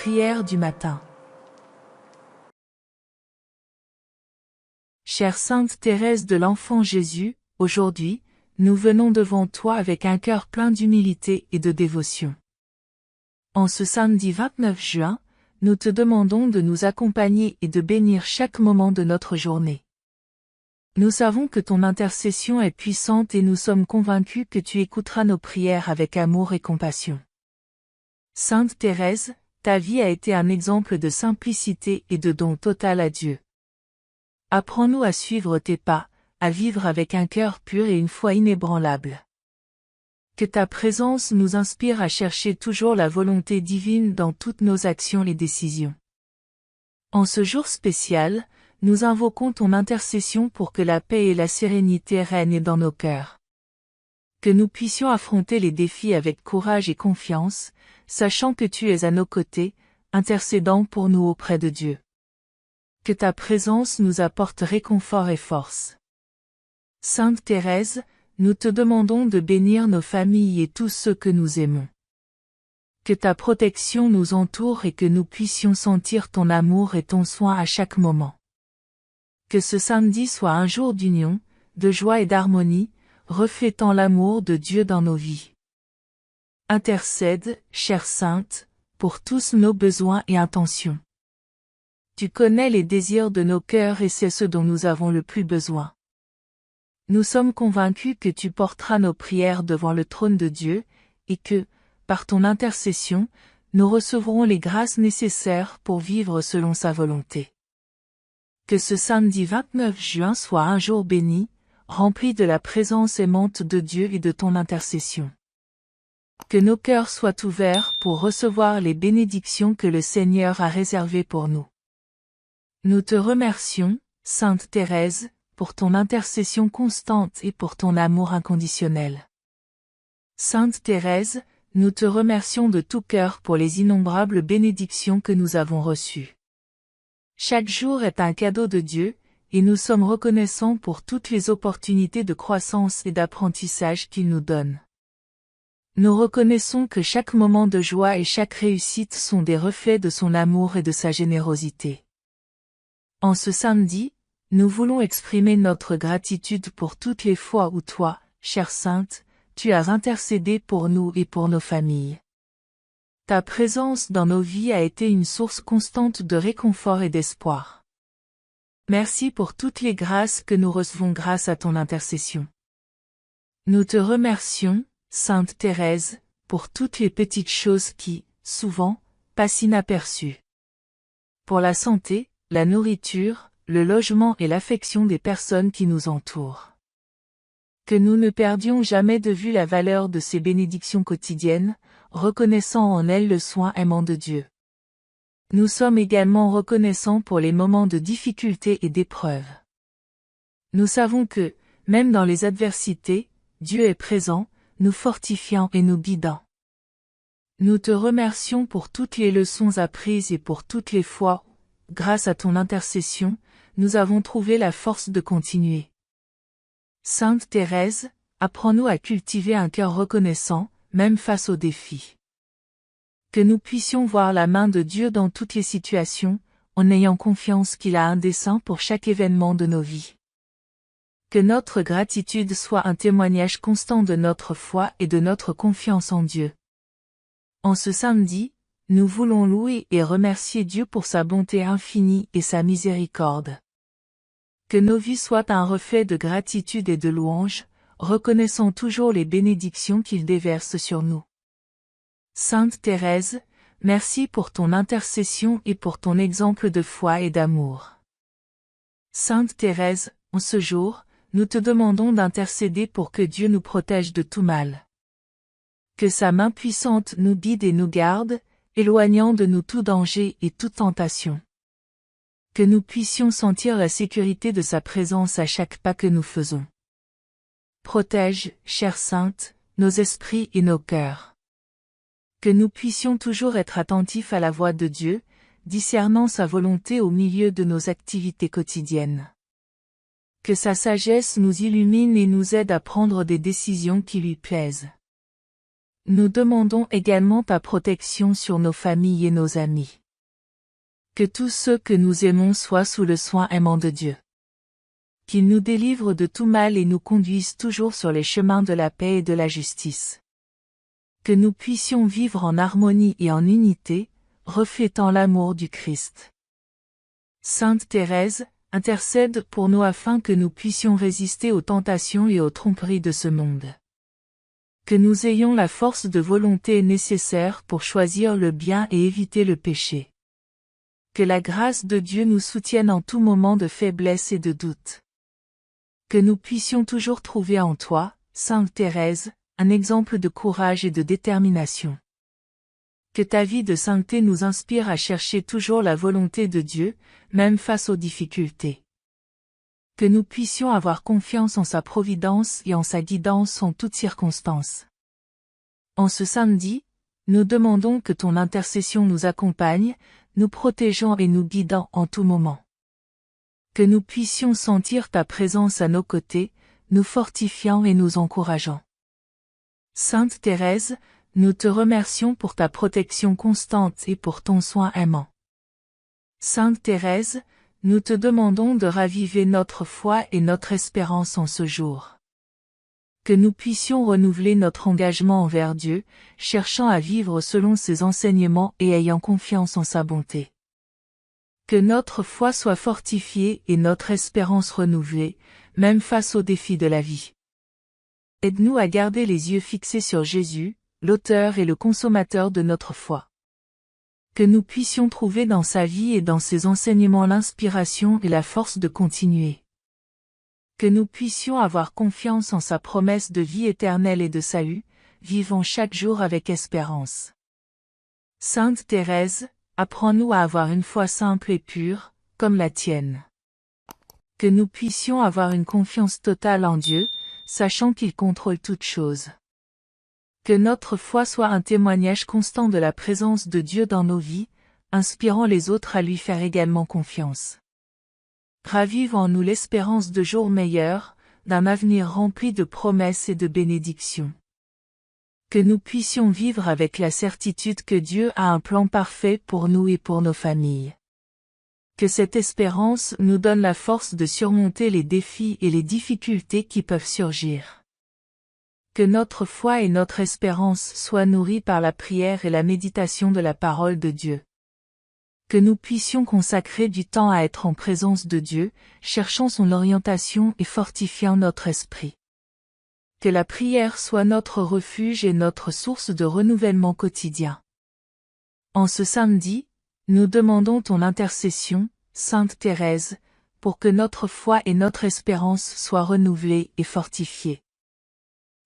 Prière du matin. Chère Sainte Thérèse de l'Enfant Jésus, aujourd'hui, nous venons devant toi avec un cœur plein d'humilité et de dévotion. En ce samedi 29 juin, nous te demandons de nous accompagner et de bénir chaque moment de notre journée. Nous savons que ton intercession est puissante et nous sommes convaincus que tu écouteras nos prières avec amour et compassion. Sainte Thérèse, ta vie a été un exemple de simplicité et de don total à Dieu. Apprends-nous à suivre tes pas, à vivre avec un cœur pur et une foi inébranlable. Que ta présence nous inspire à chercher toujours la volonté divine dans toutes nos actions et décisions. En ce jour spécial, nous invoquons ton intercession pour que la paix et la sérénité règnent dans nos cœurs. Que nous puissions affronter les défis avec courage et confiance, sachant que tu es à nos côtés, intercédant pour nous auprès de Dieu. Que ta présence nous apporte réconfort et force. Sainte Thérèse, nous te demandons de bénir nos familles et tous ceux que nous aimons. Que ta protection nous entoure et que nous puissions sentir ton amour et ton soin à chaque moment. Que ce samedi soit un jour d'union, de joie et d'harmonie, reflétant l'amour de Dieu dans nos vies. Intercède, chère Sainte, pour tous nos besoins et intentions. Tu connais les désirs de nos cœurs et c'est ce dont nous avons le plus besoin. Nous sommes convaincus que tu porteras nos prières devant le trône de Dieu, et que, par ton intercession, nous recevrons les grâces nécessaires pour vivre selon sa volonté. Que ce samedi 29 juin soit un jour béni, rempli de la présence aimante de Dieu et de ton intercession. Que nos cœurs soient ouverts pour recevoir les bénédictions que le Seigneur a réservées pour nous. Nous te remercions, Sainte Thérèse, pour ton intercession constante et pour ton amour inconditionnel. Sainte Thérèse, nous te remercions de tout cœur pour les innombrables bénédictions que nous avons reçues. Chaque jour est un cadeau de Dieu, et nous sommes reconnaissants pour toutes les opportunités de croissance et d'apprentissage qu'il nous donne. Nous reconnaissons que chaque moment de joie et chaque réussite sont des reflets de son amour et de sa générosité. En ce samedi, nous voulons exprimer notre gratitude pour toutes les fois où toi, chère Sainte, tu as intercédé pour nous et pour nos familles. Ta présence dans nos vies a été une source constante de réconfort et d'espoir. Merci pour toutes les grâces que nous recevons grâce à ton intercession. Nous te remercions, Sainte Thérèse, pour toutes les petites choses qui, souvent, passent inaperçues. Pour la santé, la nourriture, le logement et l'affection des personnes qui nous entourent. Que nous ne perdions jamais de vue la valeur de ces bénédictions quotidiennes, reconnaissant en elles le soin aimant de Dieu. Nous sommes également reconnaissants pour les moments de difficulté et d'épreuve. Nous savons que, même dans les adversités, Dieu est présent, nous fortifiant et nous guidant. Nous te remercions pour toutes les leçons apprises et pour toutes les fois où, grâce à ton intercession, nous avons trouvé la force de continuer. Sainte Thérèse, apprends-nous à cultiver un cœur reconnaissant, même face aux défis. Que nous puissions voir la main de Dieu dans toutes les situations, en ayant confiance qu'il a un dessein pour chaque événement de nos vies. Que notre gratitude soit un témoignage constant de notre foi et de notre confiance en Dieu. En ce samedi, nous voulons louer et remercier Dieu pour sa bonté infinie et sa miséricorde. Que nos vies soient un reflet de gratitude et de louange, reconnaissant toujours les bénédictions qu'il déverse sur nous. Sainte Thérèse, merci pour ton intercession et pour ton exemple de foi et d'amour. Sainte Thérèse, en ce jour, nous te demandons d'intercéder pour que Dieu nous protège de tout mal. Que sa main puissante nous guide et nous garde, éloignant de nous tout danger et toute tentation. Que nous puissions sentir la sécurité de sa présence à chaque pas que nous faisons. Protège, chère Sainte, nos esprits et nos cœurs. Que nous puissions toujours être attentifs à la voix de Dieu, discernant sa volonté au milieu de nos activités quotidiennes. Que sa sagesse nous illumine et nous aide à prendre des décisions qui lui plaisent. nous demandons également ta protection sur nos familles et nos amis. Que tous ceux que nous aimons soient sous le soin aimant de Dieu. Qu'il nous délivre de tout mal et nous conduise toujours sur les chemins de la paix et de la justice. Que nous puissions vivre en harmonie et en unité, reflétant l'amour du Christ. Sainte Thérèse, intercède pour nous afin que nous puissions résister aux tentations et aux tromperies de ce monde. Que nous ayons la force de volonté nécessaire pour choisir le bien et éviter le péché. Que la grâce de Dieu nous soutienne en tout moment de faiblesse et de doute. Que nous puissions toujours trouver en toi, Sainte Thérèse, un exemple de courage et de détermination. Que ta vie de sainteté nous inspire à chercher toujours la volonté de Dieu, même face aux difficultés. Que nous puissions avoir confiance en sa providence et en sa guidance en toutes circonstances. En ce samedi, nous demandons que ton intercession nous accompagne, nous protégeant et nous guidant en tout moment. Que nous puissions sentir ta présence à nos côtés, nous fortifiant et nous encourageant. Sainte Thérèse, nous te remercions pour ta protection constante et pour ton soin aimant. Sainte Thérèse, nous te demandons de raviver notre foi et notre espérance en ce jour. Que nous puissions renouveler notre engagement envers Dieu, cherchant à vivre selon ses enseignements et ayant confiance en sa bonté. Que notre foi soit fortifiée et notre espérance renouvelée, même face aux défis de la vie. Aide-nous à garder les yeux fixés sur Jésus, l'auteur et le consommateur de notre foi. Que nous puissions trouver dans sa vie et dans ses enseignements l'inspiration et la force de continuer. Que nous puissions avoir confiance en sa promesse de vie éternelle et de salut, vivant chaque jour avec espérance. Sainte Thérèse, apprends-nous à avoir une foi simple et pure, comme la tienne. Que nous puissions avoir une confiance totale en Dieu, sachant qu'il contrôle toutes choses. Que notre foi soit un témoignage constant de la présence de Dieu dans nos vies, inspirant les autres à lui faire également confiance. Ravive en nous l'espérance de jours meilleurs, d'un avenir rempli de promesses et de bénédictions. Que nous puissions vivre avec la certitude que Dieu a un plan parfait pour nous et pour nos familles. Que cette espérance nous donne la force de surmonter les défis et les difficultés qui peuvent surgir. Que notre foi et notre espérance soient nourries par la prière et la méditation de la parole de Dieu. Que nous puissions consacrer du temps à être en présence de Dieu, cherchant son orientation et fortifiant notre esprit. Que la prière soit notre refuge et notre source de renouvellement quotidien. En ce samedi, nous demandons ton intercession, Sainte Thérèse, pour que notre foi et notre espérance soient renouvelées et fortifiées.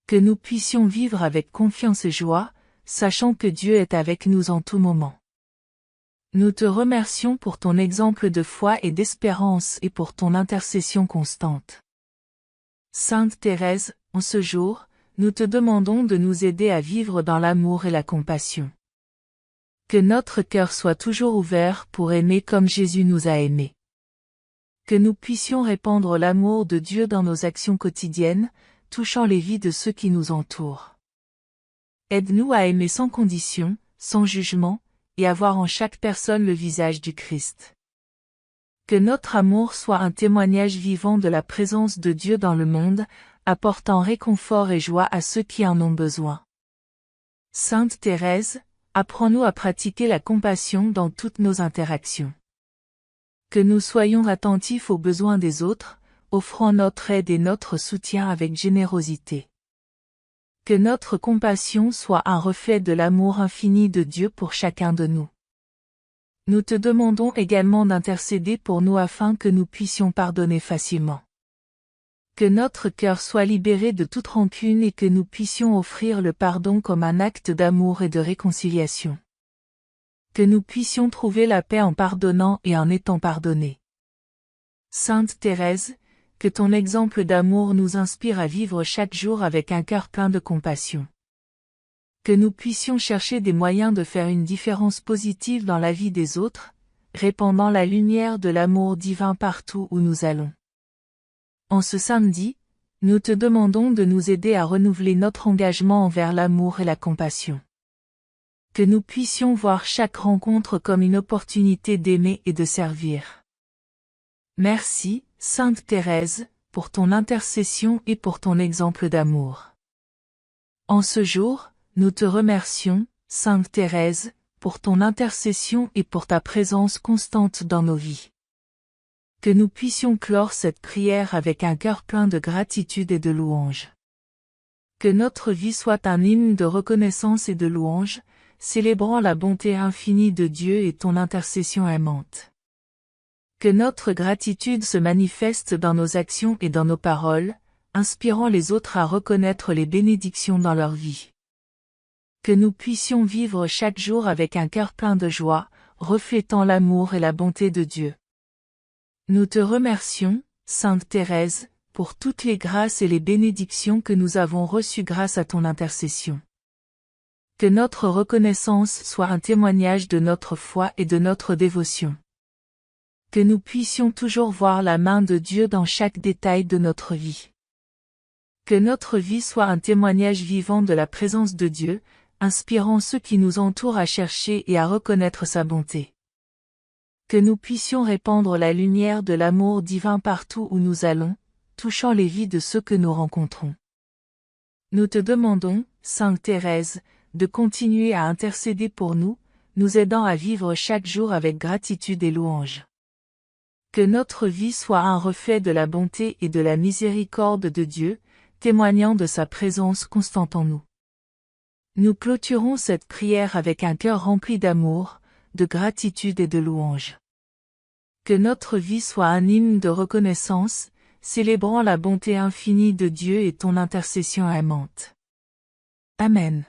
Que nous puissions vivre avec confiance et joie, sachant que Dieu est avec nous en tout moment. Nous te remercions pour ton exemple de foi et d'espérance et pour ton intercession constante. Sainte Thérèse, en ce jour, nous te demandons de nous aider à vivre dans l'amour et la compassion. Que notre cœur soit toujours ouvert pour aimer comme Jésus nous a aimés. Que nous puissions répandre l'amour de Dieu dans nos actions quotidiennes, touchant les vies de ceux qui nous entourent. Aide-nous à aimer sans condition, sans jugement, et à voir en chaque personne le visage du Christ. Que notre amour soit un témoignage vivant de la présence de Dieu dans le monde, apportant réconfort et joie à ceux qui en ont besoin. Sainte Thérèse, apprends-nous à pratiquer la compassion dans toutes nos interactions. Que nous soyons attentifs aux besoins des autres, offrant notre aide et notre soutien avec générosité. Que notre compassion soit un reflet de l'amour infini de Dieu pour chacun de nous. Nous te demandons également d'intercéder pour nous afin que nous puissions pardonner facilement. Que notre cœur soit libéré de toute rancune et que nous puissions offrir le pardon comme un acte d'amour et de réconciliation. Que nous puissions trouver la paix en pardonnant et en étant pardonnés. Sainte Thérèse, que ton exemple d'amour nous inspire à vivre chaque jour avec un cœur plein de compassion. Que nous puissions chercher des moyens de faire une différence positive dans la vie des autres, répandant la lumière de l'amour divin partout où nous allons. En ce samedi, Nous te demandons de nous aider à renouveler notre engagement envers l'amour et la compassion. Que nous puissions voir chaque rencontre comme une opportunité d'aimer et de servir. Merci, Sainte Thérèse, pour ton intercession et pour ton exemple d'amour. En ce jour, nous te remercions, Sainte Thérèse, pour ton intercession et pour ta présence constante dans nos vies. Que nous puissions clore cette prière avec un cœur plein de gratitude et de louange. Que notre vie soit un hymne de reconnaissance et de louange, célébrant la bonté infinie de Dieu et ton intercession aimante. Que notre gratitude se manifeste dans nos actions et dans nos paroles, inspirant les autres à reconnaître les bénédictions dans leur vie. Que nous puissions vivre chaque jour avec un cœur plein de joie, reflétant l'amour et la bonté de Dieu. Nous te remercions, Sainte Thérèse, pour toutes les grâces et les bénédictions que nous avons reçues grâce à ton intercession. Que notre reconnaissance soit un témoignage de notre foi et de notre dévotion. Que nous puissions toujours voir la main de Dieu dans chaque détail de notre vie. Que notre vie soit un témoignage vivant de la présence de Dieu, inspirant ceux qui nous entourent à chercher et à reconnaître sa bonté. Que nous puissions répandre la lumière de l'amour divin partout où nous allons, touchant les vies de ceux que nous rencontrons. Nous te demandons, Sainte Thérèse, de continuer à intercéder pour nous, nous aidant à vivre chaque jour avec gratitude et louange. Que notre vie soit un reflet de la bonté et de la miséricorde de Dieu, témoignant de sa présence constante en nous. Nous clôturons cette prière avec un cœur rempli d'amour, de gratitude et de louange. Que notre vie soit un hymne de reconnaissance, célébrant la bonté infinie de Dieu et ton intercession aimante. Amen.